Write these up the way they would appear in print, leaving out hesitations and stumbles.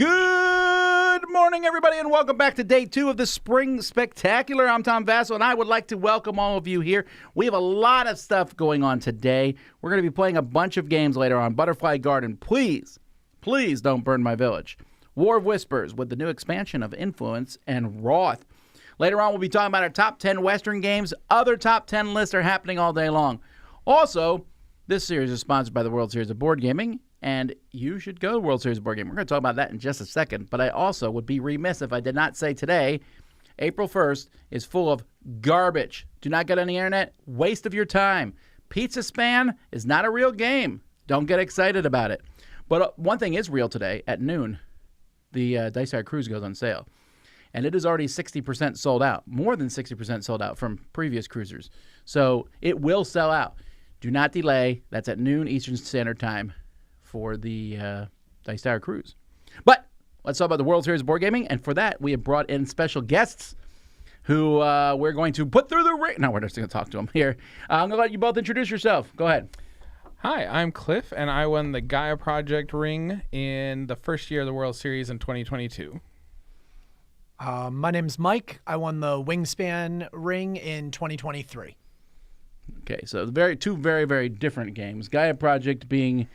Good morning, everybody, and welcome back to day 2 of the Spring Spectacular. I'm Tom Vassell, and I would like to welcome all of you here. We have a lot of stuff going on today. We're going to be playing a bunch of games later on. Butterfly Garden, please don't burn my village. War of Whispers with the new expansion of Influence, and Roth. Later on, we'll be talking about our top 10 Western games. Other top 10 lists are happening all day long. Also, this series is sponsored by the World Series of Board Gaming, and you should go to World Series of Board Gaming. We're going to talk about that in just a second, but I also would be remiss if I did not say today, April 1st, is full of garbage. Do not get on the internet. Waste of your time. Pizza Span is not a real game. Don't get excited about it. But one thing is real today. At noon, the Dice Tower Cruise goes on sale, and it is already 60% sold out, more than 60% sold out from previous cruisers. So it will sell out. Do not delay. That's at noon Eastern Standard Time for the Dice Tower Cruise. But let's talk about the World Series of Board Gaming, and for that, we have brought in special guests who we're going to put through the ring. No, we're just going to talk to them here. I'm going to let you both introduce yourself. Go ahead. Hi, I'm Cliff, and I won the Gaia Project ring in the first year of the World Series in 2022. My name's Mike. I won the Wingspan ring in 2023. Okay, so two very, very different games. Gaia Project being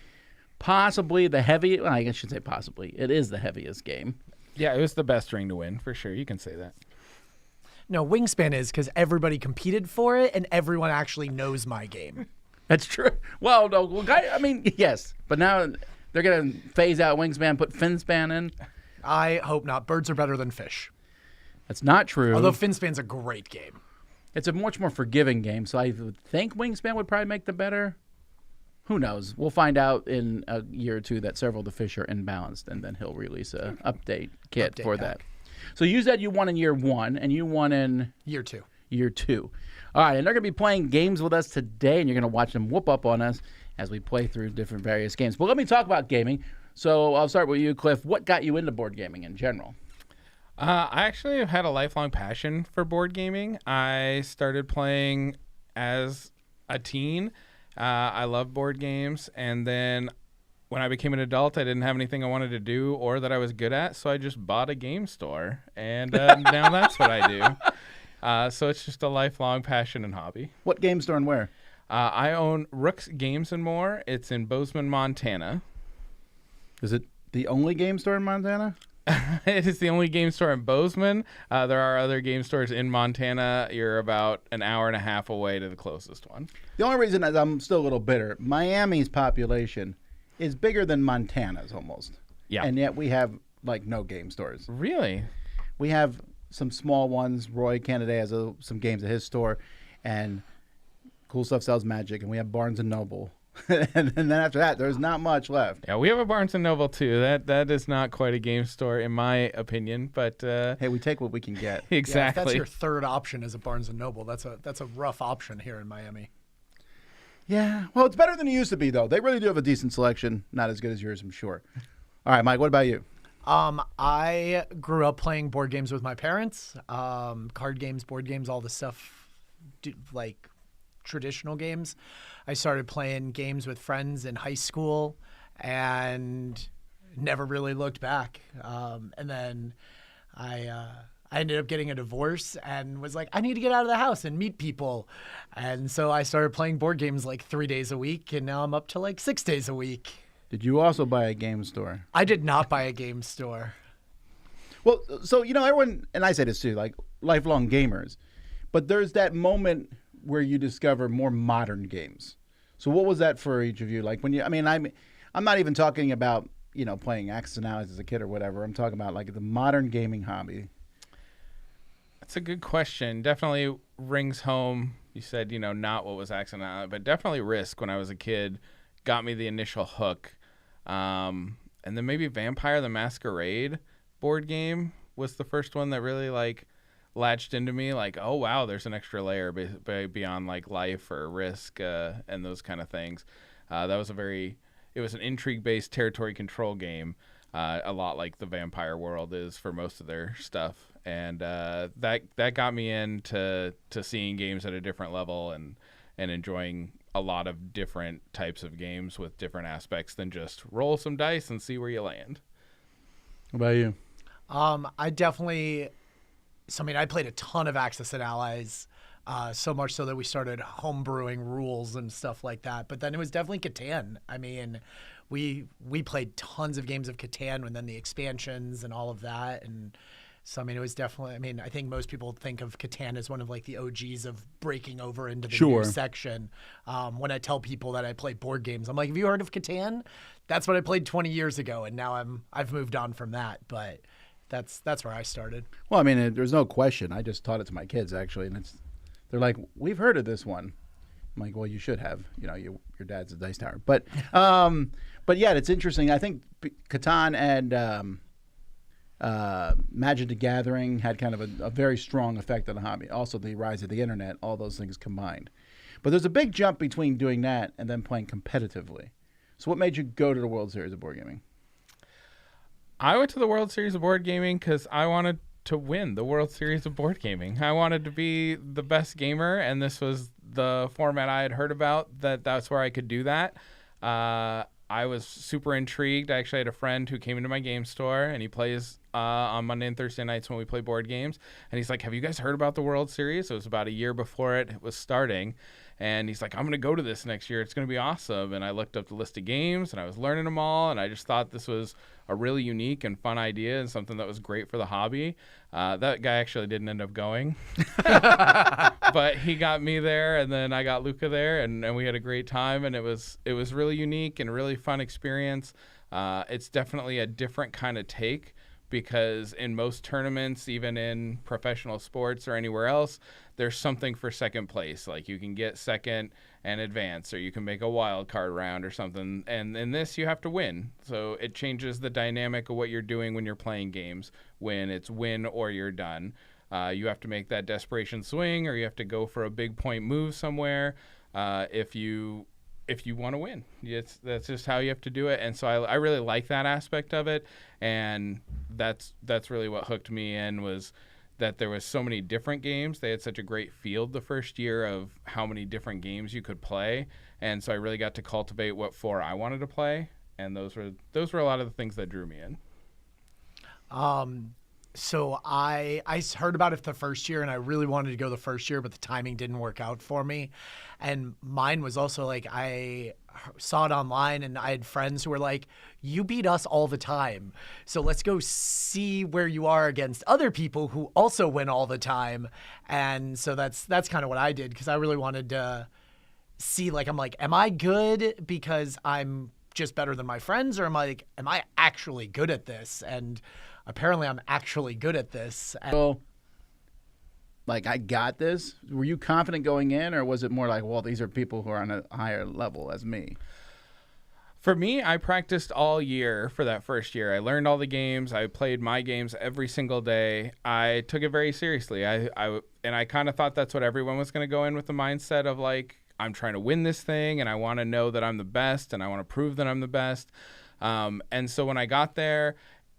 possibly the heavy. Well, I should say possibly. It is the heaviest game. Yeah, it was the best ring to win, for sure. You can say that. No, Wingspan is because everybody competed for it, and everyone actually knows my game. That's true. Well, no, Gaia, I mean, yes. But now they're going to phase out Wingspan, put Finspan in. I hope not. Birds are better than fish. That's not true. Although Finspan's a great game. It's a much more forgiving game, so I would think Wingspan would probably make the better. Who knows? We'll find out in a year or two that several of the fish are imbalanced, and then he'll release a update kit for that. So you said you won in year 1, and you won in year 2. Year 2. All right, and they're going to be playing games with us today, and you're going to watch them whoop up on us as we play through different various games. But let me talk about gaming. So I'll start with you, Cliff. What got you into board gaming in general? I actually have had a lifelong passion for board gaming. I started playing as a teen. I love board games, and then when I became an adult, I didn't have anything I wanted to do or that I was good at, so I just bought a game store, and now that's what I do. So it's just a lifelong passion and hobby. What game store and where? I own Rook's Games and More. It's in Bozeman, Montana. Is it the only game store in Montana? It is the only game store in Bozeman. There are other game stores in Montana. You're about an hour and a half away to the closest one. The only reason is I'm still a little bitter. Miami's population is bigger than Montana's almost. Yeah. And yet we have, no game stores. Really? We have some small ones. Roy Canada has some games at his store, and Cool Stuff sells Magic, and we have Barnes & Noble. And then after that, there's not much left. Yeah, we have a Barnes & Noble, too. That is not quite a game store, in my opinion, but... hey, we take what we can get. Exactly. Yeah, if that's your third option as a Barnes & Noble, that's a rough option here in Miami. Yeah, well, it's better than it used to be, though. They really do have a decent selection. Not as good as yours, I'm sure. All right, Mike, what about you? I grew up playing board games with my parents, card games, board games, all the stuff, like traditional games. I started playing games with friends in high school and never really looked back. And then I ended up getting a divorce and was like, I need to get out of the house and meet people. And so I started playing board games 3 days a week, and now I'm up to 6 days a week. Did you also buy a game store? I did not buy a game store. Well, so, everyone, and I say this too, lifelong gamers, but there's that moment where you discover more modern games. So what was that for each of you? I'm not even talking about, playing Axis and Allies as a kid or whatever. I'm talking about the modern gaming hobby. That's a good question. Definitely rings home. You said, not what was Axis and Allies, but definitely Risk when I was a kid got me the initial hook. And then maybe Vampire the Masquerade board game was the first one that really latched into me. Oh wow, there's an extra layer beyond life or Risk and those kind of things. It was an intrigue based territory control game, a lot like the Vampire world is for most of their stuff. And that got me into seeing games at a different level and enjoying a lot of different types of games with different aspects than just roll some dice and see where you land. What about you? I definitely. So I mean, I played a ton of Axis and Allies, so much so that we started homebrewing rules and stuff like that. But then it was definitely Catan. I mean, we played tons of games of Catan, and then the expansions and all of that. And so I mean, it was definitely. I mean, I think most people think of Catan as one of like the OGs of breaking over into the Sure. new section. When I tell people that I play board games, I'm like, "Have you heard of Catan? That's what I played 20 years ago, and now I've moved on from that." But that's where I started. Well, I mean, there's no question. I just taught it to my kids actually, and they're like, "We've heard of this one." I'm like, "Well, you should have. You know, your dad's a dice tower." But yeah, it's interesting. I think Catan and Magic the Gathering had kind of a very strong effect on the hobby. Also, the rise of the internet, all those things combined. But there's a big jump between doing that and then playing competitively. So, what made you go to the World Series of Board Gaming? I went to the World Series of Board Gaming because I wanted to win the World Series of Board Gaming. I wanted to be the best gamer, and this was the format I had heard about, that's where I could do that. I was super intrigued. I actually had a friend who came into my game store, and he plays on Monday and Thursday nights when we play board games. And he's like, "Have you guys heard about the World Series?" It was about a year before it was starting. And he's like, "I'm going to go to this next year. It's going to be awesome." And I looked up the list of games, and I was learning them all. And I just thought this was a really unique and fun idea and something that was great for the hobby. That guy actually didn't end up going. But he got me there, and then I got Luca there, and we had a great time. And it was really unique and a really fun experience. It's definitely a different kind of take, because in most tournaments, even in professional sports or anywhere else, there's something for second place. Like you can get second and advance, or you can make a wild card round or something. And in this, you have to win. So it changes the dynamic of what you're doing when you're playing games. When it's win or you're done. You have to make that desperation swing, or you have to go for a big point move somewhere. If you want to win, that's just how you have to do it. And so I really like that aspect of it, and that's really what hooked me in, was that there was so many different games. They had such a great field the first year of how many different games you could play, and so I really got to cultivate what floor I wanted to play, and those were a lot of the things that drew me in. So I heard about it the first year, and I really wanted to go the first year, but the timing didn't work out for me. And mine was also like, I saw it online, and I had friends who were like, "You beat us all the time, so let's go see where you are against other people who also win all the time." And so that's kind of what I did, because I really wanted to see, like, I'm like, am I good because I'm just better than my friends, or am I actually good at this? And apparently I'm actually good at this. So, like, I got this. Were you confident going in, or was it more like, well, these are people who are on a higher level as me? For me, I practiced all year for that first year. I learned all the games. I played my games every single day. I took it very seriously. I kind of thought that's what everyone was going to go in with, the mindset of like, I'm trying to win this thing, and I want to know that I'm the best, and I want to prove that I'm the best. And so when I got there,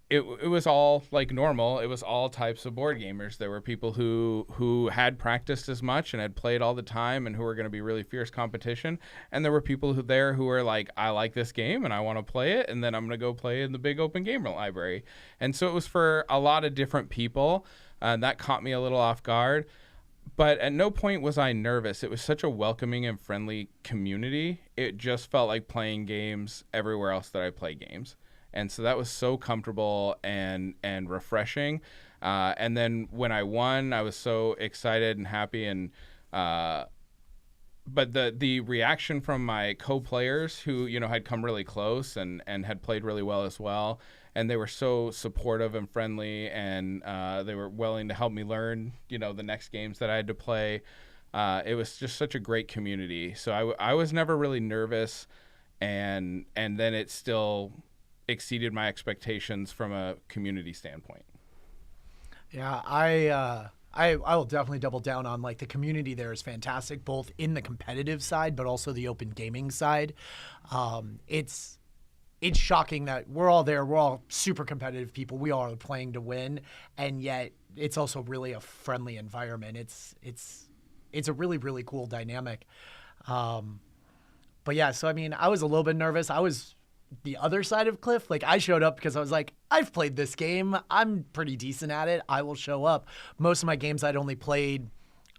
it was all like normal. It was all types of board gamers. There were people who had practiced as much and had played all the time and who were going to be really fierce competition. And there were people who were like, I like this game and I want to play it, and then I'm going to go play in the big open gamer library. And so it was for a lot of different people. That caught me a little off guard. But at no point was I nervous. It was such a welcoming and friendly community. It just felt like playing games everywhere else that I play games. And so that was so comfortable and refreshing. And then when I won, I was so excited and happy. And but the reaction from my co-players who, had come really close and had played really well as well, and they were so supportive and friendly, and they were willing to help me learn, the next games that I had to play. It was just such a great community. So I was never really nervous, and then it still exceeded my expectations from a community standpoint. Yeah, I will definitely double down on, like, the community there is fantastic, both in the competitive side but also the open gaming side. It's shocking that we're all there. We're all super competitive people. We all are playing to win, and yet it's also really a friendly environment. It's a really, really cool dynamic. But yeah, so I mean, I was a little bit nervous. I was the other side of cliff. Like, I showed up because I was like, I've played this game. I'm pretty decent at it. I will show up. Most of my games I'd only played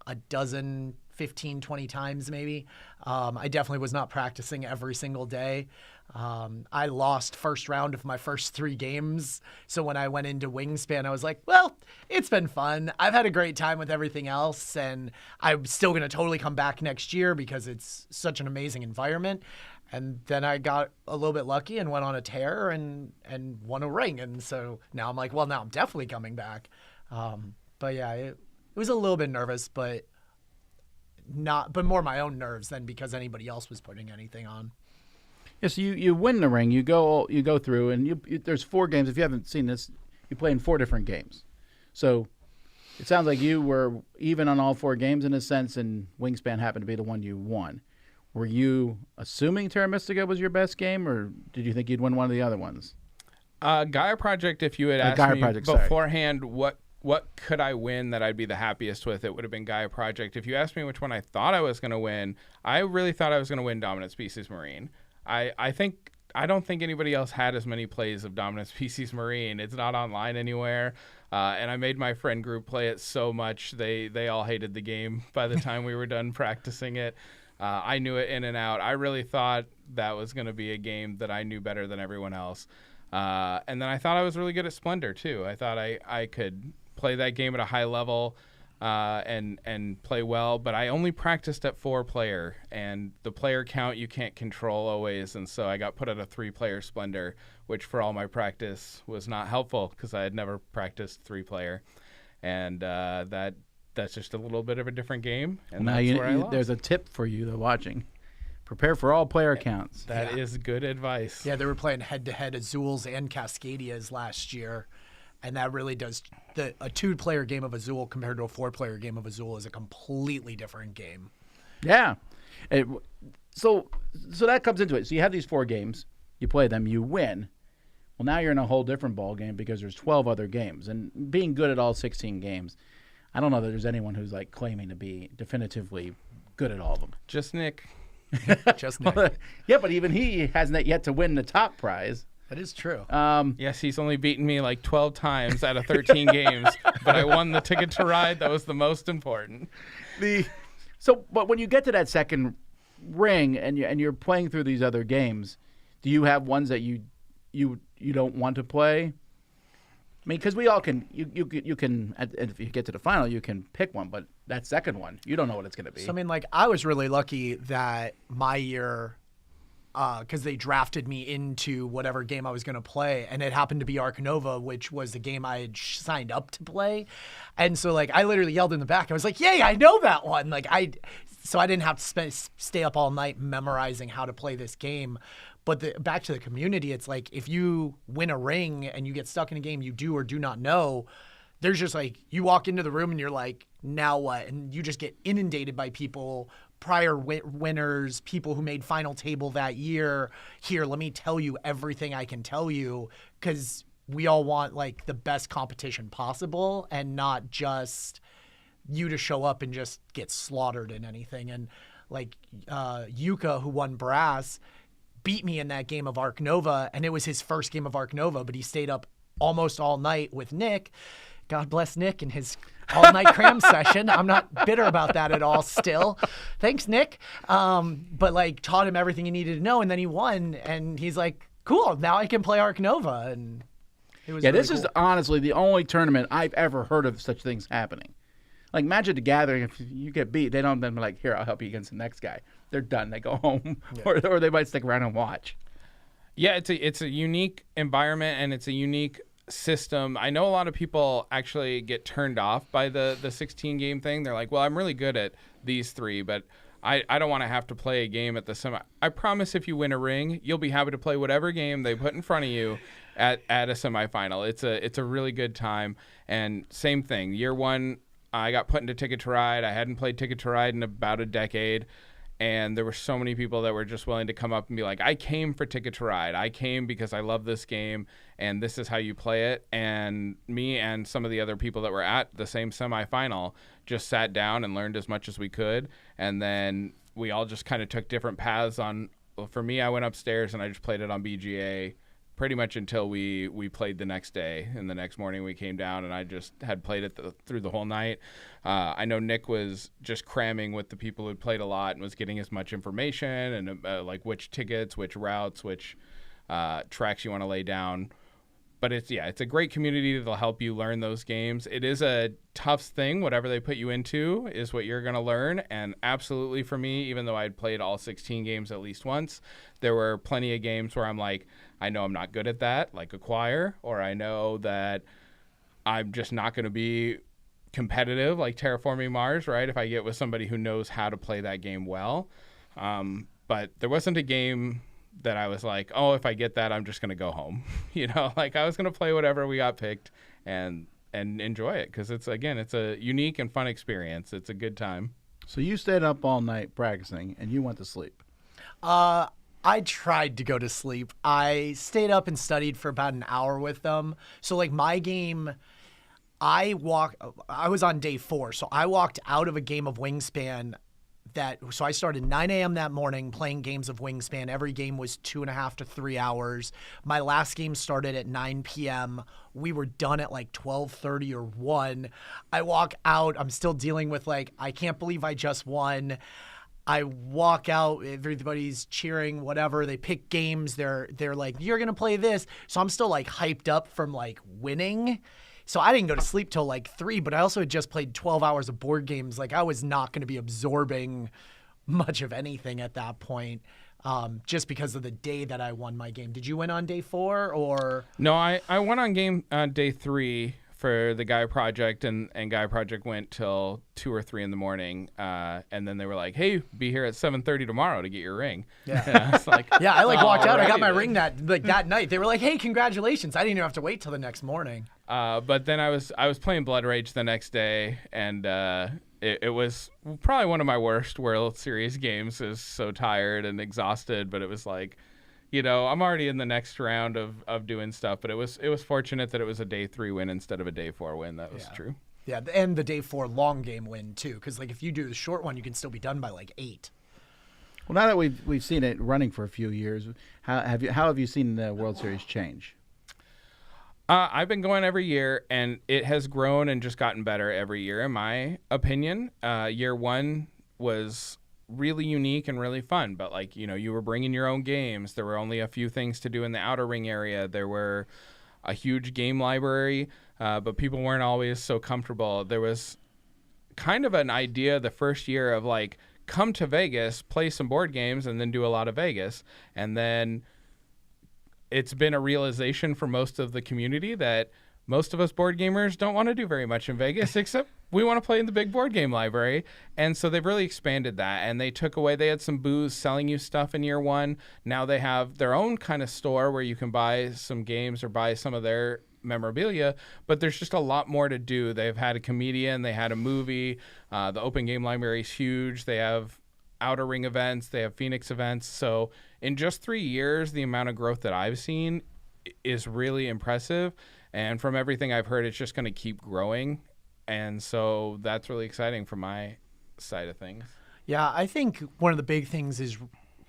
a dozen, 15, 20 times maybe. I definitely was not practicing every single day. I lost first round of my first 3 games. So when I went into Wingspan, I was like, well, it's been fun. I've had a great time with everything else. And I'm still going to totally come back next year because it's such an amazing environment. And then I got a little bit lucky and went on a tear and won a ring. And so now I'm like, well, now I'm definitely coming back. But yeah, it was a little bit nervous, but more my own nerves than because anybody else was putting anything on. Yes, you win the ring. You go through, and there's 4 games. If you haven't seen this, you play in 4 different games. So it sounds like you were even on all 4 games in a sense, and Wingspan happened to be the one you won. Were you assuming Terra Mystica was your best game, or did you think you'd win one of the other ones? Gaia Project, if you had asked me beforehand what could I win that I'd be the happiest with, it would have been Gaia Project. If you asked me which one I thought I was going to win, I really thought I was going to win Dominant Species Marine. I don't think anybody else had as many plays of Dominant Species Marine. It's not online anywhere, and I made my friend group play it so much they all hated the game by the time we were done practicing it. I knew it in and out. I really thought that was going to be a game that I knew better than everyone else. And then I thought I was really good at Splendor, too. I thought I could play that game at a high level and play well, but I only practiced at 4-player, and the player count you can't control always, and so I got put at a 3-player Splendor, which for all my practice was not helpful because I had never practiced 3-player, and that's just a little bit of a different game, and now that's where I lost. There's a tip for you that watching. Prepare for all player counts. That is good advice. Yeah, they were playing head-to-head Azules and Cascadias last year, and that really does a 2-player game of Azul compared to a 4-player game of Azul is a completely different game. Yeah. So that comes into it. So you have these 4 games. You play them. You win. Well, now you're in a whole different ball game because there's 12 other games. And being good at all 16 games, I don't know that there's anyone who's like claiming to be definitively good at all of them. Just Nick. Just Nick. Yeah, but even he hasn't yet to win the top prize. That is true. Yes, he's only beaten me like 12 times out of 13 games, but I won the Ticket to Ride. That was the most important. But when you get to that second ring and you're playing through these other games, do you have ones that you don't want to play? I mean, because we all can. You can. If you get to the final, you can pick one. But that second one, you don't know what it's going to be. So I mean, like, I was really lucky that my year, because they drafted me into whatever game I was going to play, and it happened to be Arc Nova, which was the game I had signed up to play. And so, like, I literally yelled in the back. I was like, "Yay, I know that one!" So I didn't have to stay up all night memorizing how to play this game. But back to the community, it's like if you win a ring and you get stuck in a game you do or do not know, there's just like you walk into the room and you're like, now what? And you just get inundated by people, prior winners, people who made final table that year. Here, let me tell you everything I can tell you, because we all want like the best competition possible and not just you to show up and just get slaughtered in anything. And like Yuka, who won brass, beat me in that game of Arc Nova, and it was his first game of Arc Nova, but he stayed up almost all night with Nick. God bless Nick and his all-night cram session. I'm not bitter about that at all still. Thanks, Nick. But like taught him everything he needed to know, and then he won, and he's like, cool, now I can play Arc Nova. And it was this is honestly the only tournament I've ever heard of such things happening. Like Magic the Gathering, if you get beat, they don't then be like, here, I'll help you against the next guy. They're done. They go home, or they might stick around and watch. Yeah, it's a unique environment and it's a unique system. I know a lot of people actually get turned off by the 16 game thing. They're like, well, I'm really good at these 3, but I don't want to have to play a game at the semi. I promise if you win a ring, you'll be happy to play whatever game they put in front of you at a semifinal. It's a really good time. And same thing, year 1, I got put into Ticket to Ride. I hadn't played Ticket to Ride in about a decade. And there were so many people that were just willing to come up and be like, I came for Ticket to Ride. I came because I love this game, and this is how you play it. And me and some of the other people that were at the same semifinal just sat down and learned as much as we could. And then we all just kind of took different paths on for me, I went upstairs and I just played it on BGA pretty much until we played the next day. And the next morning we came down and I just had played it through the whole night. I know Nick was just cramming with the people who played a lot and was getting as much information and like which tickets, which routes, which tracks you want to lay down. But it's a great community that'll help you learn those games. It is a tough thing. Whatever they put you into is what you're going to learn. And absolutely for me, even though I'd played all 16 games at least once, there were plenty of games where I'm like, I know I'm not good at that, like Acquire, or I know that I'm just not going to be competitive like Terraforming Mars, right? If I get with somebody who knows how to play that game well. But there wasn't a game that I was like, oh, if I get that, I'm just going to go home. Like I was going to play whatever we got picked and enjoy it because it's a unique and fun experience. It's a good time. So you stayed up all night practicing and you went to sleep. I tried to go to sleep. I stayed up and studied for about an hour with them. So like my game, I was on day 4. So I walked out of a game of Wingspan so I started 9 a.m. that morning playing games of Wingspan. Every game was 2.5 to 3 hours. My last game started at 9 p.m. We were done at like 12:30 or 1. I walk out. I'm still dealing with like, I can't believe I just won. I walk out. Everybody's cheering, whatever. They pick games. They're like, you're going to play this. So I'm still like hyped up from like winning. So I didn't go to sleep till like 3, but I also had just played 12 hours of board games. Like I was not going to be absorbing much of anything at that point, just because of the day that I won my game. Did you win on day 4 or? No, I went on game day 3 for the Gaia Project, and Gaia Project went till 2 or 3 in the morning, and then they were like, "Hey, be here at 7:30 tomorrow to get your ring." Yeah, and I was like, yeah, I like walked out. I got my then. ring that night. They were like, "Hey, congratulations!" I didn't even have to wait till the next morning. But then I was playing Blood Rage the next day, and it was probably one of my worst World Series games. I was so tired and exhausted, but it was like, I'm already in the next round of doing stuff. But it was fortunate that it was a day 3 win instead of a day 4 win. That was true. Yeah, and the day 4 long game win too, because like if you do the short one, you can still be done by like 8. Well, now that we've seen it running for a few years, how have you seen the World Series change? I've been going every year, and it has grown and just gotten better every year, in my opinion. Year 1 was really unique and really fun, but like, you were bringing your own games. There were only a few things to do in the outer ring area. There were a huge game library, but people weren't always so comfortable. There was kind of an idea the first year of like, come to Vegas, play some board games, and then do a lot of Vegas. And then it's been a realization for most of the community that most of us board gamers don't want to do very much in Vegas, except we want to play in the big board game library. And so they've really expanded that. And they had some booths selling you stuff in year 1. Now they have their own kind of store where you can buy some games or buy some of their memorabilia, but there's just a lot more to do. They've had a comedian, they had a movie, the open game library is huge. They have outer ring events, they have Phoenix events. So in just 3 years, the amount of growth that I've seen is really impressive. And from everything I've heard, it's just going to keep growing. And so that's really exciting from my side of things. Yeah, I think one of the big things is,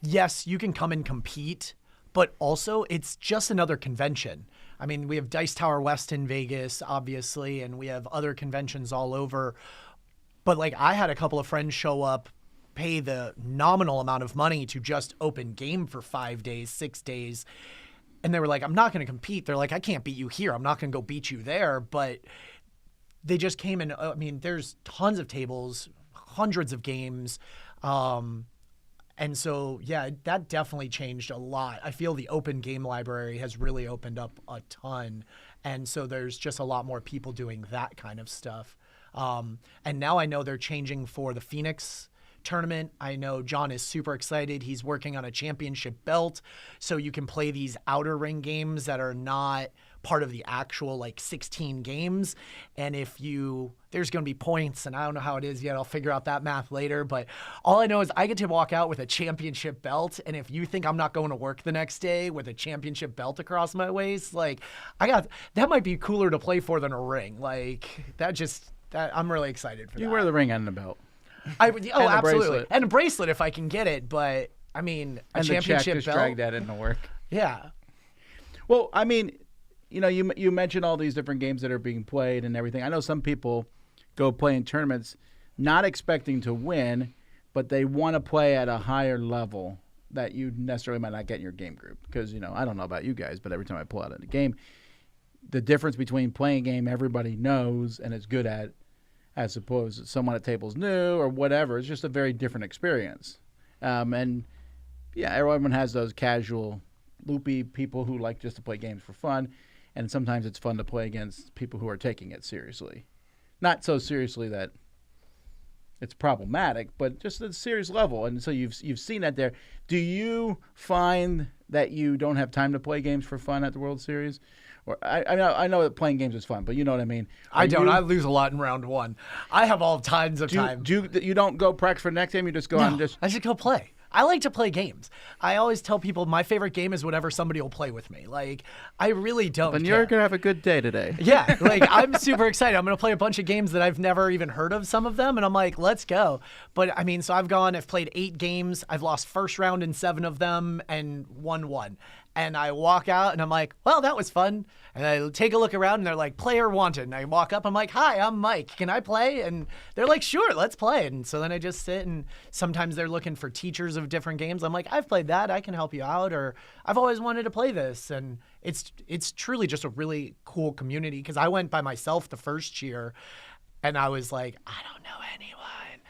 yes, you can come and compete, but also it's just another convention. I mean, we have Dice Tower West in Vegas, obviously, and we have other conventions all over. But like I had a couple of friends show up, pay the nominal amount of money to just open game for 5 days, 6 days. And they were like, I'm not going to compete. They're like, I can't beat you here. I'm not going to go beat you there. But they just came in. I mean, there's tons of tables, hundreds of games. And so, yeah, that definitely changed a lot. I feel the open game library has really opened up a ton. And so there's just a lot more people doing that kind of stuff. And now I know they're changing for the Phoenix tournament. I know John is super excited. He's working on a championship belt, so you can play these outer ring games that are not part of the actual like 16 games. And there's going to be points, and I don't know how it is yet. I'll figure out that math later. But all I know is I get to walk out with a championship belt. And if you think I'm not going to work the next day with a championship belt across my waist, like that might be cooler to play for than a ring. Like I'm really excited for that. You wear the ring and the belt. I would, And absolutely. bracelet. And a bracelet if I can get it, but I mean, a And the check championship just belt. dragged that into work. Yeah. Well, I mean, you mentioned all these different games that are being played and everything. I know some people go play in tournaments not expecting to win, but they want to play at a higher level that you necessarily might not get in your game group. Because, I don't know about you guys, but every time I pull out a game, the difference between playing a game everybody knows and is good at, as opposed to someone at table's new or whatever, it's just a very different experience. And yeah, everyone has those casual, loopy people who like just to play games for fun, and sometimes it's fun to play against people who are taking it seriously. Not so seriously that it's problematic, but just at a serious level. And so you've seen that there. Do you find that you don't have time to play games for fun at the World Series? Or I know that playing games is fun, but you know what I mean. I don't. I lose a lot in round one. I have all kinds of time. You don't go practice for the next game? You just go on and just... I just go play. I like to play games. I always tell people my favorite game is whatever somebody will play with me. Like, I really don't Then care. you're going to have a good day today. Yeah, like, I'm super excited. I'm going to play a bunch of games that I've never even heard of, some of them, and I'm like, let's go. But, I mean, so I've played 8 games. I've lost first round in 7 of them and won 1. And I walk out, and I'm like, well, that was fun. And I take a look around, and they're like, player wanted. And I walk up, I'm like, hi, I'm Mike. Can I play? And they're like, sure, let's play. And so then I just sit, and sometimes they're looking for teachers of different games. I'm like, I've played that. I can help you out. Or I've always wanted to play this. And it's truly just a really cool community, because I went by myself the first year, and I was like, I don't know anyone.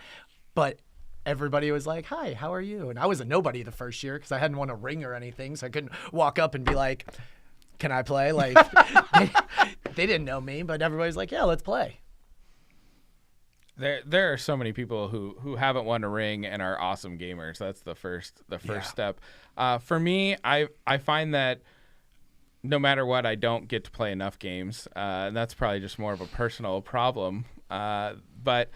But everybody was like, hi, how are you? And I was a nobody the first year because I hadn't won a ring or anything, so I couldn't walk up and be like, can I play? Like, they didn't know me, but everybody's like, yeah, let's play. There are so many people who haven't won a ring and are awesome gamers. That's the first step. For me, I find that no matter what, I don't get to play enough games, and that's probably just more of a personal problem. But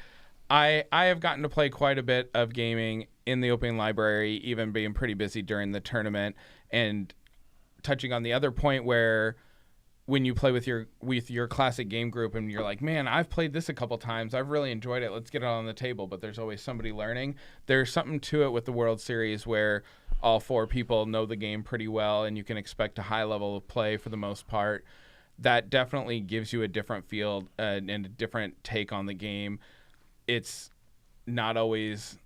I have gotten to play quite a bit of gaming in the open library, even being pretty busy during the tournament. And touching on the other point where when you play with your classic game group and you're like, man, I've played this a couple times, I've really enjoyed it, let's get it on the table, but there's always somebody learning. There's something to it with the World Series where all 4 people know the game pretty well and you can expect a high level of play for the most part. That definitely gives you a different feel and a different take on the game. It's not always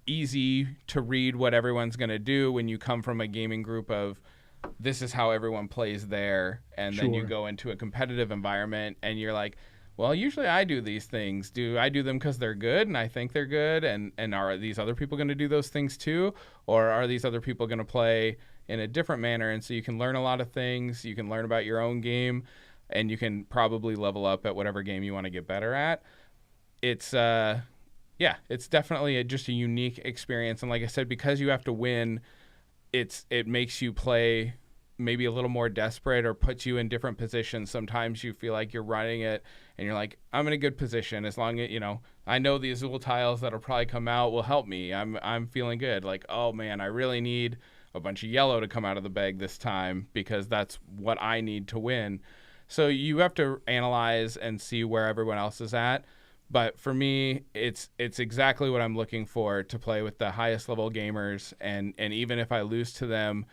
easy to read what everyone's going to do when you come from a gaming group of this is how everyone plays there, and then you go into a competitive environment and you're like, well, usually I do these things. Do I do them because they're good and I think they're good, and are these other people going to do those things too, or are these other people going to play in a different manner? And so you can learn a lot of things. You can learn about your own game, and you can probably level up at whatever game you want to get better at. It's it's definitely just a unique experience. And like I said, because you have to win, it makes you play maybe a little more desperate or puts you in different positions. Sometimes you feel like you're running it and you're like, I'm in a good position as long as, I know these little tiles that'll probably come out will help me. I'm feeling good. Like, oh man, I really need a bunch of yellow to come out of the bag this time because that's what I need to win. So you have to analyze and see where everyone else is at. But for me, it's exactly what I'm looking for, to play with the highest level gamers. And even if I lose to them,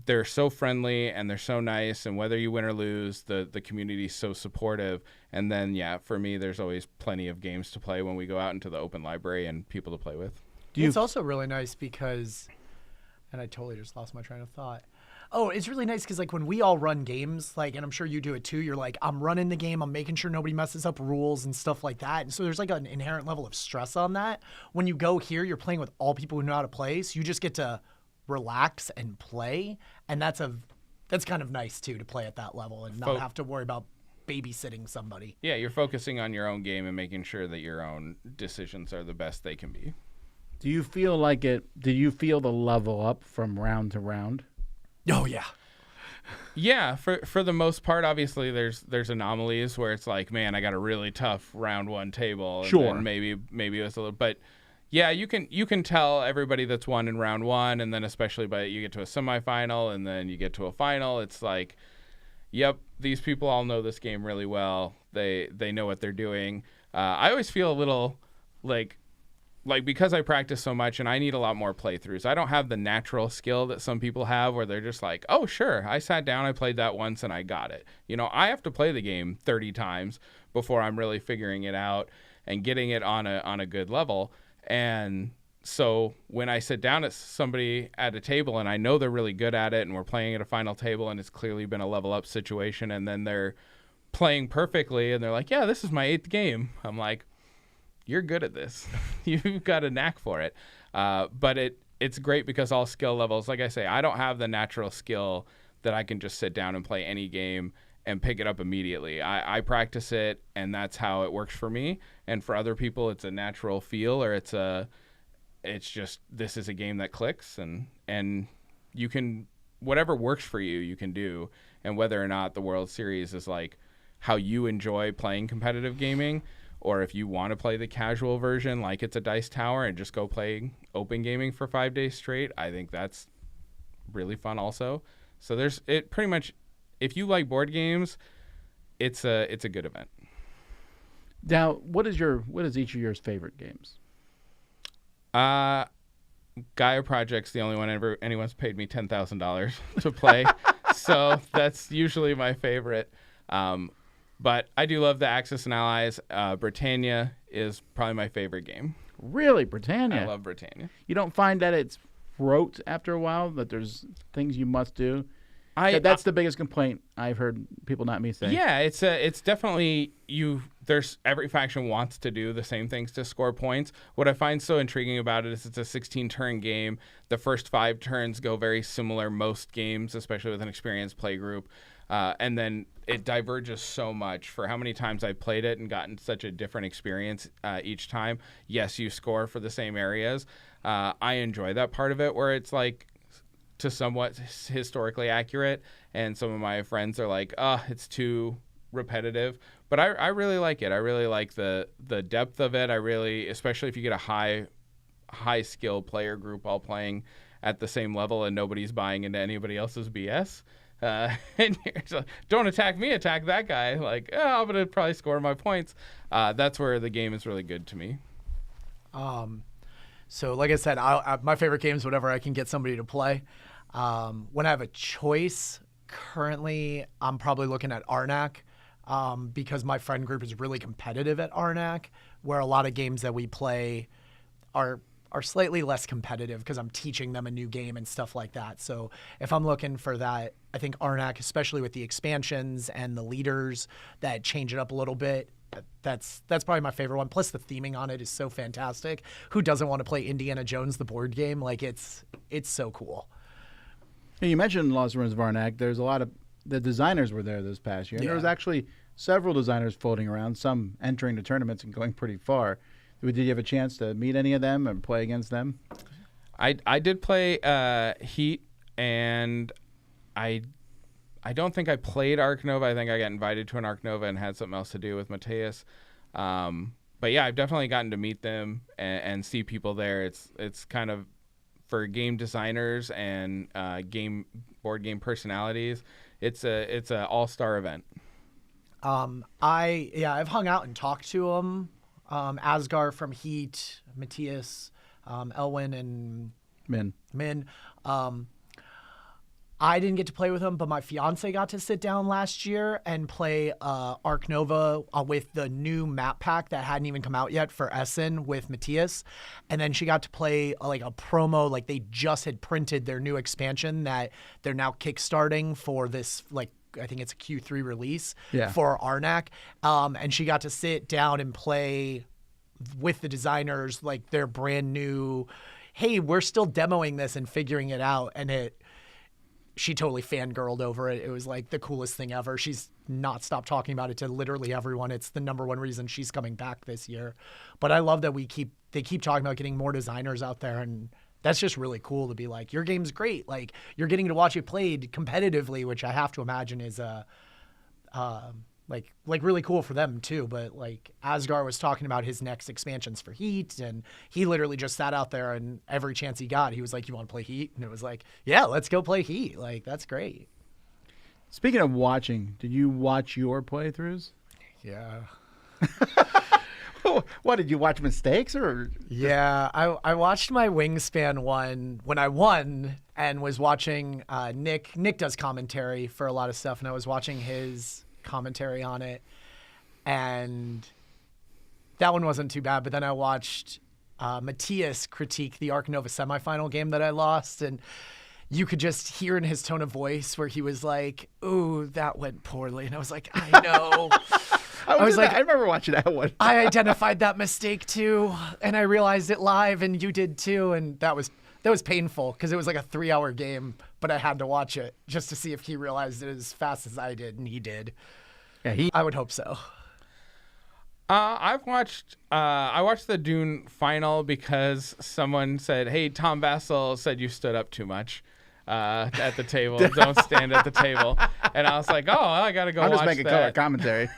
they're so friendly and they're so nice. And whether you win or lose, the community's so supportive. And then, for me, there's always plenty of games to play when we go out into the open library and people to play with. It's also really nice because, and I totally just lost my train of thought. Oh, it's really nice because, like, when we all run games, like, and I'm sure you do it too, you're like, I'm running the game, I'm making sure nobody messes up rules and stuff like that. And so there's, like, an inherent level of stress on that. When you go here, you're playing with all people who know how to play, so you just get to relax and play. And that's kind of nice, too, to play at that level and not have to worry about babysitting somebody. Yeah, you're focusing on your own game and making sure that your own decisions are the best they can be. Do you feel the level up from round to round? Oh, yeah. Yeah, for the most part, obviously there's anomalies where it's like, man, I got a really tough round 1 table. And sure. Maybe it was a little, but yeah, you can tell everybody that's won in round 1, and then especially by you get to a semifinal and then you get to a final, it's like, yep, these people all know this game really well. They know what they're doing. I always feel a little like like, because I practice so much and I need a lot more playthroughs, I don't have the natural skill that some people have where they're just like, oh, sure, I sat down, I played that once and I got it. You know, I have to play the game 30 times before I'm really figuring it out and getting it on a good level. And so when I sit down at somebody at a table and I know they're really good at it and we're playing at a final table and it's clearly been a level up situation and then they're playing perfectly and they're like, yeah, this is my 8th game. I'm like, you're good at this. You've got a knack for it. But it's great because all skill levels, like I say, I don't have the natural skill that I can just sit down and play any game and pick it up immediately. I practice it and that's how it works for me. And for other people, it's a natural feel or it's just, this is a game that clicks and you can, whatever works for you, you can do. And whether or not the World Series is like how you enjoy playing competitive gaming, or if you want to play the casual version, like it's a dice tower and just go play open gaming for 5 days straight, I think that's really fun also. So there's it pretty much, if you like board games, it's a good event. Now, what is each of your favorite games? Gaia Project's the only one anyone's paid me $10,000 to play. So that's usually my favorite. But I do love the Axis and Allies. Britannia is probably my favorite game. Really, Britannia? I love Britannia. You don't find that it's rote after a while, that there's things you must do? That's the biggest complaint I've heard people, not me, say. Yeah, it's definitely there's every faction wants to do the same things to score points. What I find so intriguing about it is it's a 16-turn game. The first 5 turns go very similar most games, especially with an experienced play group. And then it diverges so much for how many times I've played it and gotten such a different experience each time. Yes, you score for the same areas. I enjoy that part of it where it's like to somewhat historically accurate, and some of my friends are like, it's too repetitive. But I really like it. I really like the depth of it. Especially if you get a high skill player group all playing at the same level and nobody's buying into anybody else's BS. And you're just like, don't attack me, attack that guy. Like, I'm going to probably score my points. That's where the game is really good to me. So like I said, my favorite game is whatever I can get somebody to play. When I have a choice, currently I'm probably looking at Arnak because my friend group is really competitive at Arnak, where a lot of games that we play are slightly less competitive because I'm teaching them a new game and stuff like that. So if I'm looking for that, I think Arnak, especially with the expansions and the leaders that change it up a little bit, that's probably my favorite one. Plus the theming on it is so fantastic. Who doesn't want to play Indiana Jones, the board game? Like it's so cool. You mentioned Lost Ruins of Arnak. There's a lot of the designers were there this past year. And there was actually several designers floating around, some entering the tournaments and going pretty far. Did you have a chance to meet any of them and play against them? I did play Heat, and I don't think I played Arc Nova. I think I got invited to an Arc Nova and had something else to do with Mateus. But yeah, I've definitely gotten to meet them and see people there. It's kind of for game designers and board game personalities. It's a all-star event. I've hung out and talked to them. Asgar from Heat, Matthias, Elwin, and Min. I didn't get to play with them, but my fiance got to sit down last year and play Arc Nova with the new map pack that hadn't even come out yet for Essen with Matthias. And then she got to play like a promo, like they just had printed their new expansion that they're now kickstarting for this, like, I think it's a Q3 release for Arnak. And she got to sit down and play with the designers, like their brand new, hey, we're still demoing this and figuring it out. And she totally fangirled over it. It was like the coolest thing ever. She's not stopped talking about it to literally everyone. It's the number one reason she's coming back this year. But I love that they keep talking about getting more designers out there, and that's just really cool to be like, your game's great. Like, you're getting to watch it played competitively, which I have to imagine is like really cool for them too. But like Asgar was talking about his next expansions for Heat, and he literally just sat out there, and every chance he got, he was like, you want to play Heat? And it was like, yeah, let's go play Heat. Like, that's great. Speaking of watching, did you watch your playthroughs? Yeah. What, did you watch mistakes or? Yeah, I watched my Wingspan one when I won and was watching Nick. Nick does commentary for a lot of stuff, and I was watching his commentary on it. And that one wasn't too bad, but then I watched Matthias critique the Arc Nova semifinal game that I lost, and you could just hear in his tone of voice where he was like, "Ooh, that went poorly," and I was like, "I know." I remember watching that one. I identified that mistake too, and I realized it live, and you did too, and that was painful because it was like a 3-hour game, but I had to watch it just to see if he realized it as fast as I did, and he did. Yeah, I would hope so. I watched the Dune final because someone said, "Hey, Tom Vassell said you stood up too much at the table. Don't stand at the table." And I was like, "Oh, I gotta go." I'm watch just making that. color commentary.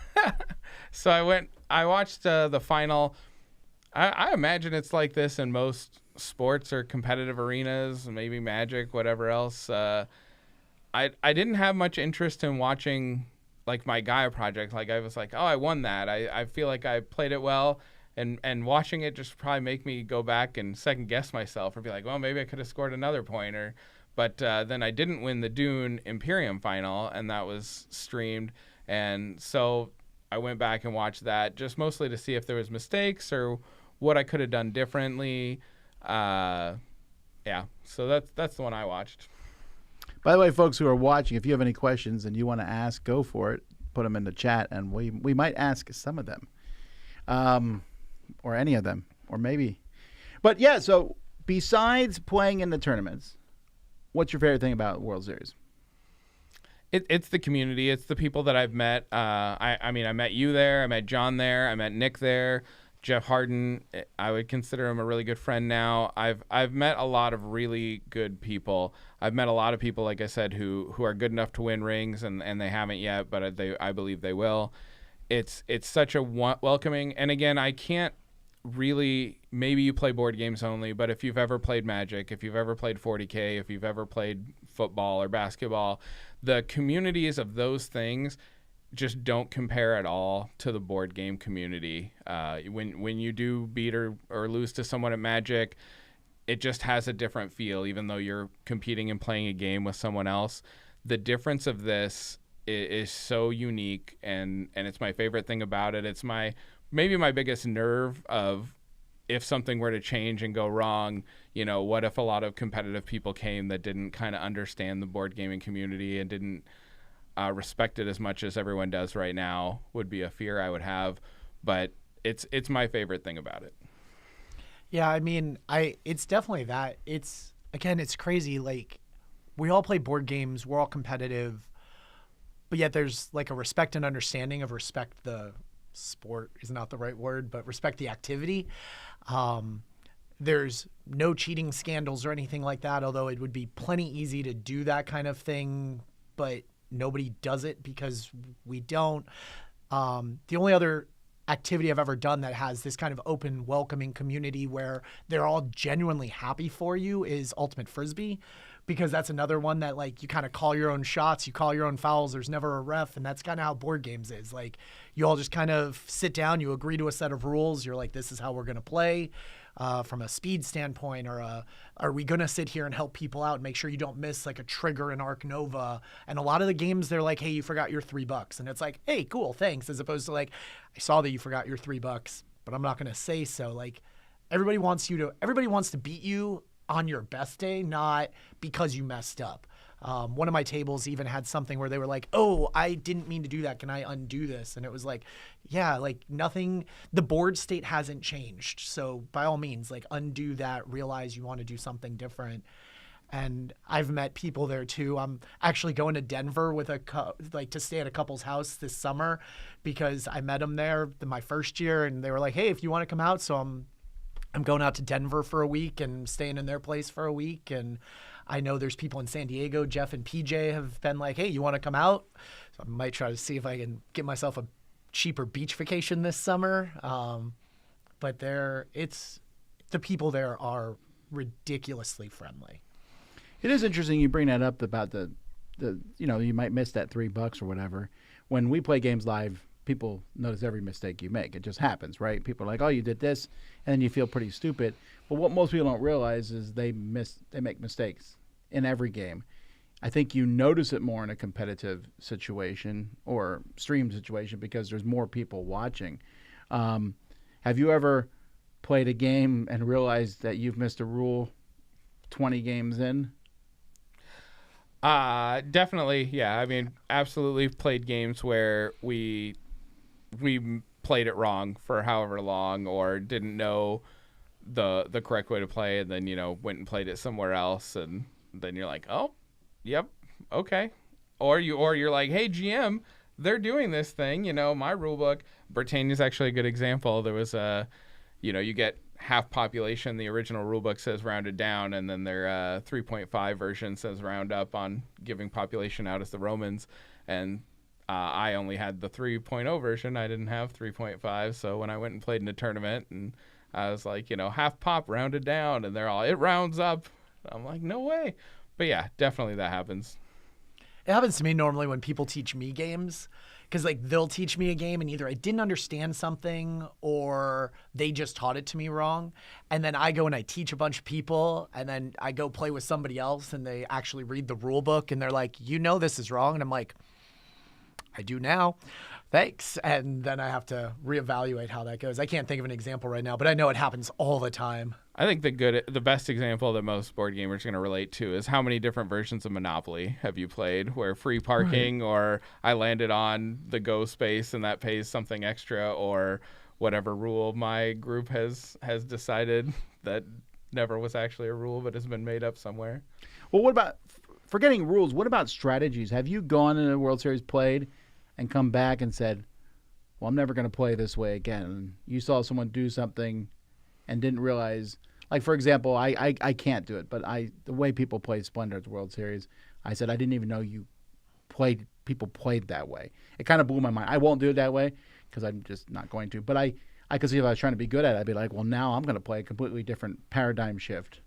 So I watched the final. I imagine it's like this in most sports or competitive arenas, maybe Magic, whatever else. I didn't have much interest in watching like my Gaia project. Like I was like, oh, I won that. I feel like I played it well, and watching it just probably make me go back and second guess myself or be like, well, maybe I could have scored another point. But then I didn't win the Dune Imperium final, and that was streamed, and so I went back and watched that just mostly to see if there was mistakes or what I could have done differently. Yeah, so that's the one I watched. By the way, folks who are watching, if you have any questions and you want to ask, go for it. Put them in the chat, and we might ask some of them, or any of them, or maybe. But yeah, so besides playing in the tournaments, what's your favorite thing about World Series? It's the community. It's the people that I've met. I mean, I met you there. I met John there. I met Nick there. Jeff Harden, I would consider him a really good friend now. I've met a lot of really good people. I've met a lot of people, like I said, who are good enough to win rings, and they haven't yet, but I believe they will. It's such a welcoming, and again, I can't really, maybe you play board games only, but if you've ever played Magic, if you've ever played 40K, if you've ever played football or basketball, the communities of those things just don't compare at all to the board game community. When you do beat or lose to someone at Magic, it just has a different feel, even though you're competing and playing a game with someone else. The difference of this is so unique, and it's my favorite thing about it. It's maybe my biggest nerve of if something were to change and go wrong, what if a lot of competitive people came that didn't kind of understand the board gaming community and didn't respect it as much as everyone does right now, would be a fear I would have. But it's my favorite thing about it. Yeah, I mean, it's definitely that. It's crazy. Like, we all play board games. We're all competitive. But yet there's like a respect and understanding of respect the sport is not the right word, but respect the activity. There's no cheating scandals or anything like that, although it would be plenty easy to do that kind of thing, but nobody does it because we don't. The only other activity I've ever done that has this kind of open, welcoming community where they're all genuinely happy for you is Ultimate Frisbee, because that's another one that, like, you kind of call your own shots, you call your own fouls, there's never a ref, and that's kind of how board games is. Like, you all just kind of sit down, you agree to a set of rules, you're like, this is how we're going to play. From a speed standpoint, or are we going to sit here and help people out and make sure you don't miss like a trigger in Arc Nova? And a lot of the games, they're like, hey, you forgot your $3. And it's like, hey, cool, thanks. As opposed to like, I saw that you forgot your $3, but I'm not going to say so. Like, everybody wants to beat you on your best day, not because you messed up. One of my tables even had something where they were like, oh, I didn't mean to do that. Can I undo this? And it was like, yeah, like nothing, the board state hasn't changed. So by all means, like undo that, realize you want to do something different. And I've met people there too. I'm actually going to Denver with to stay at a couple's house this summer because I met them there my first year and they were like, hey, if you want to come out. So I'm going out to Denver for a week and staying in their place for a week. And I know there's people in San Diego. Jeff and PJ have been like, hey, you want to come out? So I might try to see if I can get myself a cheaper beach vacation this summer. But the people there are ridiculously friendly. It is interesting you bring that up about the you might miss that $3 or whatever. When we play games live people notice every mistake you make. It just happens, right? People are like, oh, you did this, and then you feel pretty stupid. But what most people don't realize is they make mistakes in every game. I think you notice it more in a competitive situation or stream situation because there's more people watching. Have you ever played a game and realized that you've missed a rule 20 games in? Definitely, yeah. I mean, absolutely played games where we played it wrong for however long or didn't know the correct way to play, and then, went and played it somewhere else, and then you're like, oh, yep, okay. Or you're like, hey, GM, they're doing this thing, my rule book. Britannia's actually a good example. There was you get half population. The original rule book says rounded down, and then their 3.5 version says round up on giving population out as the Romans. And I only had the 3.0 version. I didn't have 3.5. So when I went and played in a tournament, and I was like, half pop rounded down, and they're all, it rounds up. I'm like, no way. But yeah, definitely that happens. It happens to me normally when people teach me games, because they'll teach me a game and either I didn't understand something or they just taught it to me wrong. And then I go and I teach a bunch of people, and then I go play with somebody else and they actually read the rule book and they're like, this is wrong. And I'm like, I do now. Thanks. And then I have to reevaluate how that goes. I can't think of an example right now, but I know it happens all the time. I think the best example that most board gamers are going to relate to is how many different versions of Monopoly have you played where free parking, or I landed on the go space and that pays something extra, or whatever rule my group has decided that never was actually a rule but has been made up somewhere. Well, what about, forgetting rules, what about strategies? Have you gone in a World Series, played, and come back and said, well, I'm never going to play this way again? You saw someone do something and didn't realize, like, for example, I can't do it, but the way people play Splendor at the World Series, I said, I didn't even know people played that way. It kind of blew my mind. I won't do it that way because I'm just not going to. But I could see if I was trying to be good at it, I'd be like, well, now I'm going to play a completely different paradigm shift.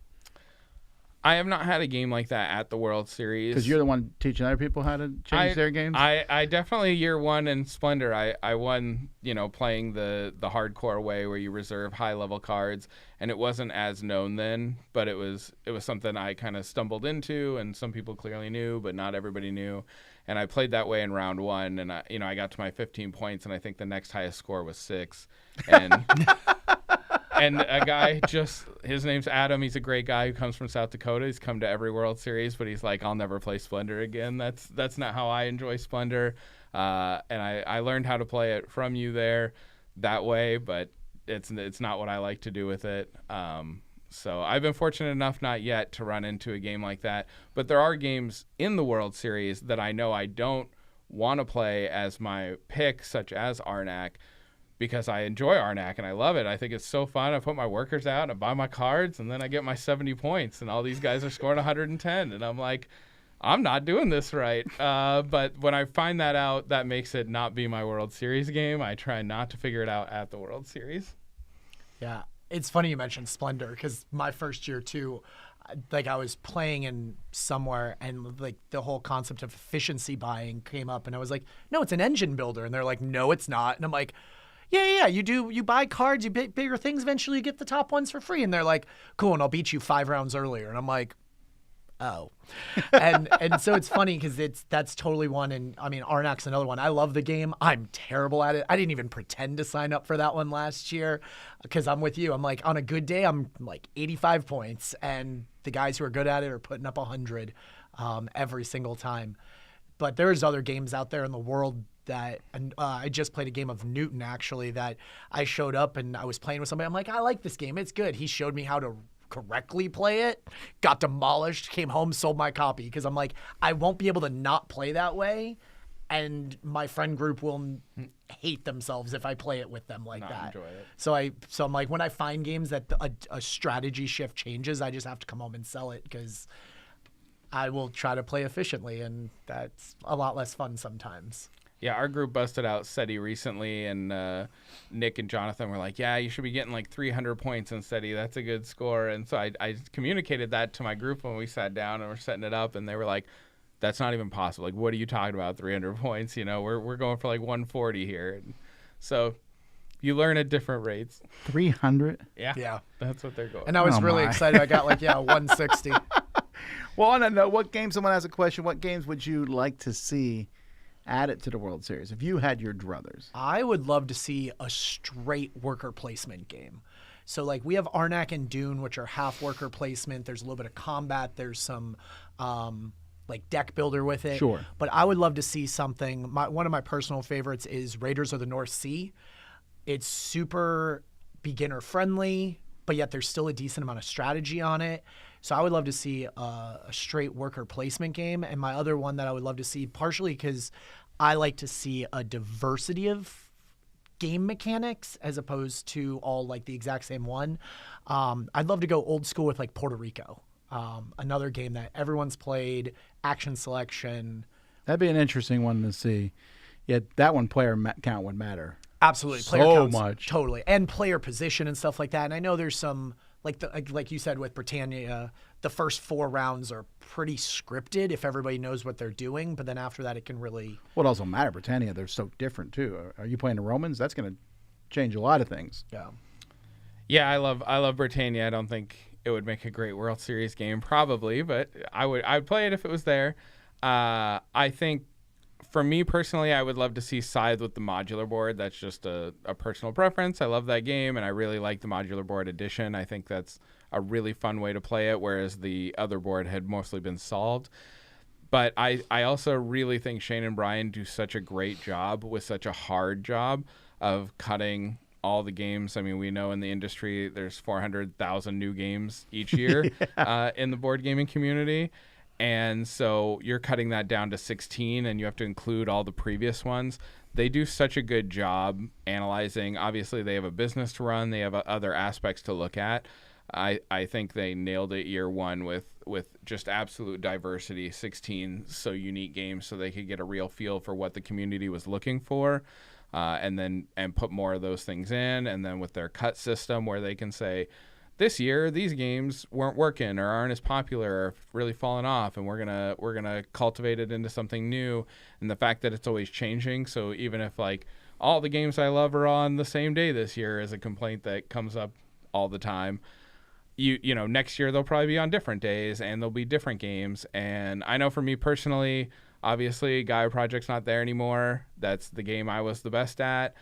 I have not had a game like that at the World Series. Because you're the one teaching other people how to change their games? I definitely, year one in Splendor, I won, playing the hardcore way where you reserve high-level cards, and it wasn't as known then, but it was something I kind of stumbled into, and some people clearly knew, but not everybody knew. And I played that way in round one, and I got to my 15 points, and I think the next highest score was 6. And and a guy his name's Adam. He's a great guy who comes from South Dakota. He's come to every World Series, but he's like, I'll never play Splendor again. That's not how I enjoy Splendor. And I learned how to play it from you there that way, but it's not what I like to do with it. So I've been fortunate enough not yet to run into a game like that. But there are games in the World Series that I know I don't want to play as my pick, such as Arnak, because I enjoy Arnak and I love it. I think it's so fun. I put my workers out and I buy my cards, and then I get my 70 points, and all these guys are scoring 110. And I'm like, I'm not doing this right. But when I find that out, that makes it not be my World Series game. I try not to figure it out at the World Series. Yeah. It's funny you mentioned Splendor, because my first year too, I was playing in somewhere and the whole concept of efficiency buying came up, and I was like, no, it's an engine builder. And they're like, no, it's not. And I'm like, yeah, you buy cards, you pick bigger things, eventually you get the top ones for free. And they're like, cool, and I'll beat you 5 rounds earlier. And I'm like, oh. and so it's funny because that's totally one. And I mean, Arnak's another one. I love the game. I'm terrible at it. I didn't even pretend to sign up for that one last year because I'm with you. I'm like, on a good day, I'm like 85 points, and the guys who are good at it are putting up 100 every single time. But there's other games out there in the world that, and I just played a game of Newton, actually, that I showed up and I was playing with somebody. I'm like, I like this game. It's good. He showed me how to correctly play it, got demolished, came home, sold my copy, because I'm like, I won't be able to not play that way, and my friend group will hate themselves if I play it with them like Not that. enjoy it. So I'm like, when I find games that a strategy shift changes, I just have to come home and sell it, because I will try to play efficiently, and that's a lot less fun sometimes. Yeah, our group busted out SETI recently, and Nick and Jonathan were like, yeah, you should be getting like 300 points in SETI. That's a good score. And so I communicated that to my group when we sat down and were setting it up, and they were like, that's not even possible. Like, what are you talking about? 300 points? You know, we're going for like 140 here. And so you learn at different rates. 300? Yeah. That's what they're going. And I was really excited. I got 160. Well, on that note, what games, someone has a question, what games would you like to see added to the World Series if you had your druthers? I would love to see a straight worker placement game. So, like, we have Arnak and Dune, which are half worker placement. There's a little bit of combat. There's some, like, deck builder with it. Sure. But I would love to see something. One of my personal favorites is Raiders of the North Sea. It's super beginner friendly, but yet there's still a decent amount of strategy on it. So I would love to see a straight worker placement game. And my other one that I would love to see, partially because I like to see a diversity of game mechanics as opposed to all like the exact same one. I'd love to go old school with like Puerto Rico. Another game that everyone's played, action selection. That'd be an interesting one to see. Yeah, that one player count would matter. Absolutely. Player So counts, much. Totally. And player position and stuff like that. And I know there's some, like you said with Britannia, the first 4 rounds are pretty scripted if everybody knows what they're doing. But then after that, it can really... What also matter, Britannia, they're so different too. Are you playing the Romans? That's going to change a lot of things. Yeah. Yeah, I love Britannia. I don't think it would make a great World Series game, probably, but I'd play it if it was there. I think for me personally, I would love to see Scythe with the modular board. That's just a personal preference. I love that game, and I really like the modular board edition. I think that's a really fun way to play it, whereas the other board had mostly been solved. But I also really think Shane and Brian do such a great job with such a hard job of cutting all the games. I mean, we know in the industry there's 400,000 new games each year in the board gaming community. And so you're cutting that down to 16 and you have to include all the previous ones. They do such a good job analyzing. Obviously, they have a business to run. They have other aspects to look at. I think they nailed it year one with just absolute diversity, 16 so unique games so they could get a real feel for what the community was looking for. And put more of those things in. And then with their cut system where they can say, this year these games weren't working or aren't as popular or really fallen off, and we're gonna cultivate it into something new. And the fact that it's always changing, so even if like all the games I love are on the same day this year is a complaint that comes up all the time. You know, next year they'll probably be on different days and there'll be different games. And I know for me personally, obviously Gaia Project's not there anymore. That's the game I was the best at.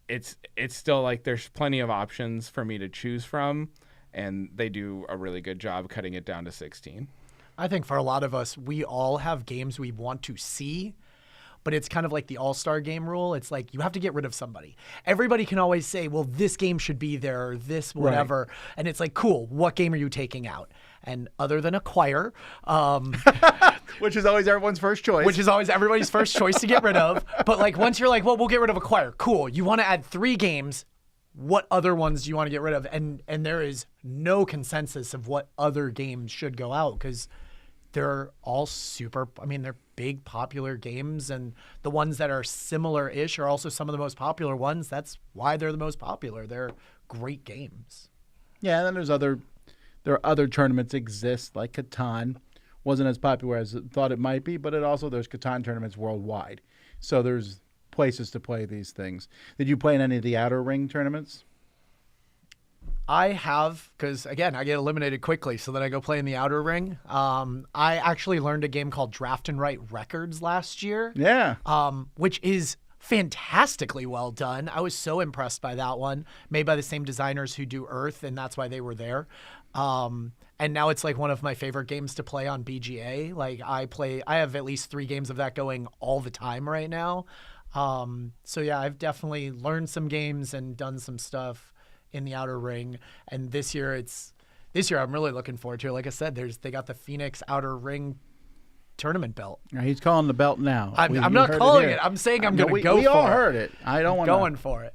It's still like there's plenty of options for me to choose from, and they do a really good job cutting it down to 16. I think for a lot of us, we all have games we want to see, but it's kind of like the all-star game rule. It's like you have to get rid of somebody. Everybody can always say, well, this game should be there, or this whatever. Right. And it's like, cool, what game are you taking out? And other than Acquire, which is always everyone's first choice. Which is always everybody's first choice to get rid of. But like once you're like, well, we'll get rid of Acquire. Cool. You want to add 3 games. What other ones do you want to get rid of? And there is no consensus of what other games should go out because they're all they're big, popular games. And the ones that are similar-ish are also some of the most popular ones. That's why they're the most popular. They're great games. Yeah, and then there are other tournaments exist, like Catan. Wasn't as popular as it thought it might be, but there's Catan tournaments worldwide. So there's places to play these things. Did you play in any of the Outer Ring tournaments? I have, because, again, I get eliminated quickly, so then I go play in the Outer Ring. I actually learned a game called Draft and Write Records last year. Yeah. Which is fantastically well done. I was so impressed by that one, made by the same designers who do Earth, and that's why they were there. And now it's like one of my favorite games to play on BGA. Like I have at least 3 games of that going all the time right now. So yeah, I've definitely learned some games and done some stuff in the Outer Ring. And this year I'm really looking forward to it. Like I said, they got the Phoenix Outer Ring tournament belt. He's calling the belt now. I'm not calling it. I'm saying I'm going to go for it. We all heard it. I don't want to. Going for it.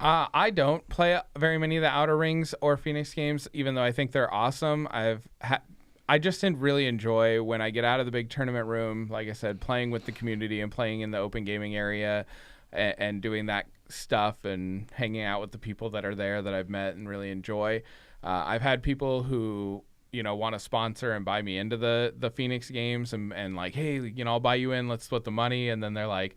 I don't play very many of the Outer Rings or Phoenix games, even though I think they're awesome. I just didn't really enjoy when I get out of the big tournament room, like I said, playing with the community and playing in the open gaming area and doing that stuff and hanging out with the people that are there that I've met and really enjoy. I've had people who, want to sponsor and buy me into the Phoenix games and like, hey, I'll buy you in, let's split the money. And then they're like,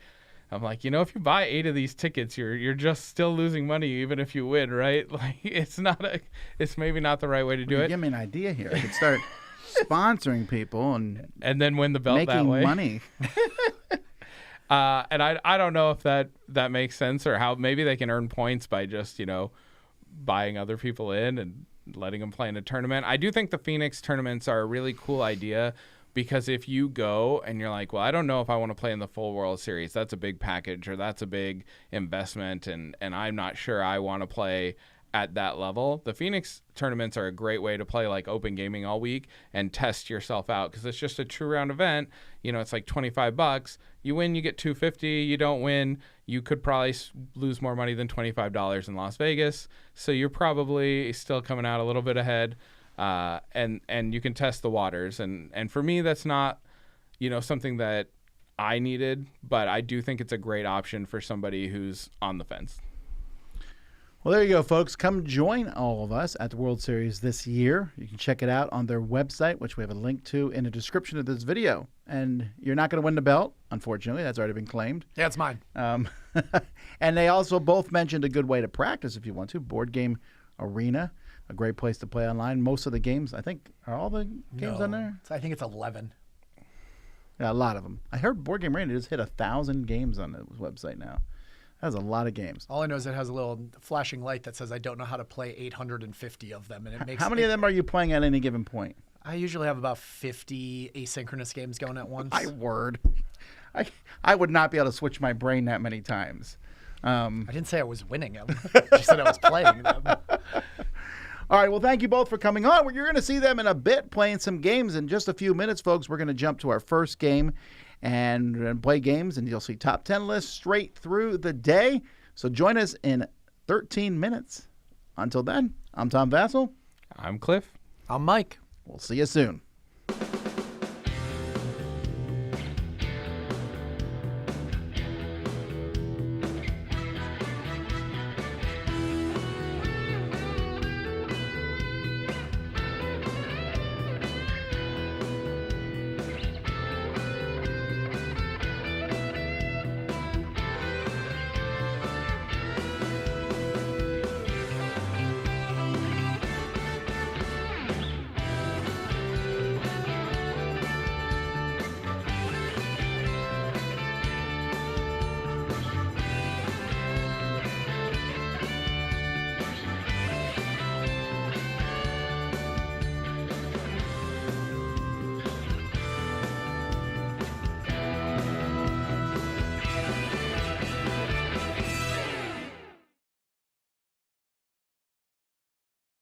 I'm like, if you buy 8 of these tickets, you're just still losing money even if you win, right? Like it's maybe not the right way to do it. Give me an idea here. I could start sponsoring people and then win the belt that way. Making money. And I don't know if that makes sense or how maybe they can earn points by just, buying other people in and letting them play in a tournament. I do think the Phoenix tournaments are a really cool idea because if you go and you're like, well, I don't know if I want to play in the full World Series, that's a big package or that's a big investment and I'm not sure I want to play at that level. The Phoenix tournaments are a great way to play like open gaming all week and test yourself out because it's just a true round event. It's like $25. You win, you get $250. You don't win, you could probably lose more money than $25 in Las Vegas. So you're probably still coming out a little bit ahead. And you can test the waters. And for me, that's not, something that I needed, but I do think it's a great option for somebody who's on the fence. Well, there you go, folks. Come join all of us at the World Series this year. You can check it out on their website, which we have a link to in the description of this video. And you're not going to win the belt, unfortunately. That's already been claimed. Yeah, it's mine. And they also both mentioned a good way to practice if you want to. Board Game Arena, a great place to play online. Most of the games, I think, are all the games on there? I think it's 11. Yeah, a lot of them. I heard Board Game Arena just hit 1,000 games on the website now. That's a lot of games. All I know is it has a little flashing light that says I don't know how to play 850 of them, and it makes. How many of them are you playing at any given point? I usually have about 50 asynchronous games going at once. My word, I would not be able to switch my brain that many times. I didn't say I was winning them. I just said I was playing them. All right, well, thank you both for coming on. You're going to see them in a bit playing some games. In just a few minutes, folks, we're going to jump to our first game and play games, and you'll see top 10 lists straight through the day. So join us in 13 minutes. Until then, I'm Tom Vassell. I'm Cliff. I'm Mike. We'll see you soon.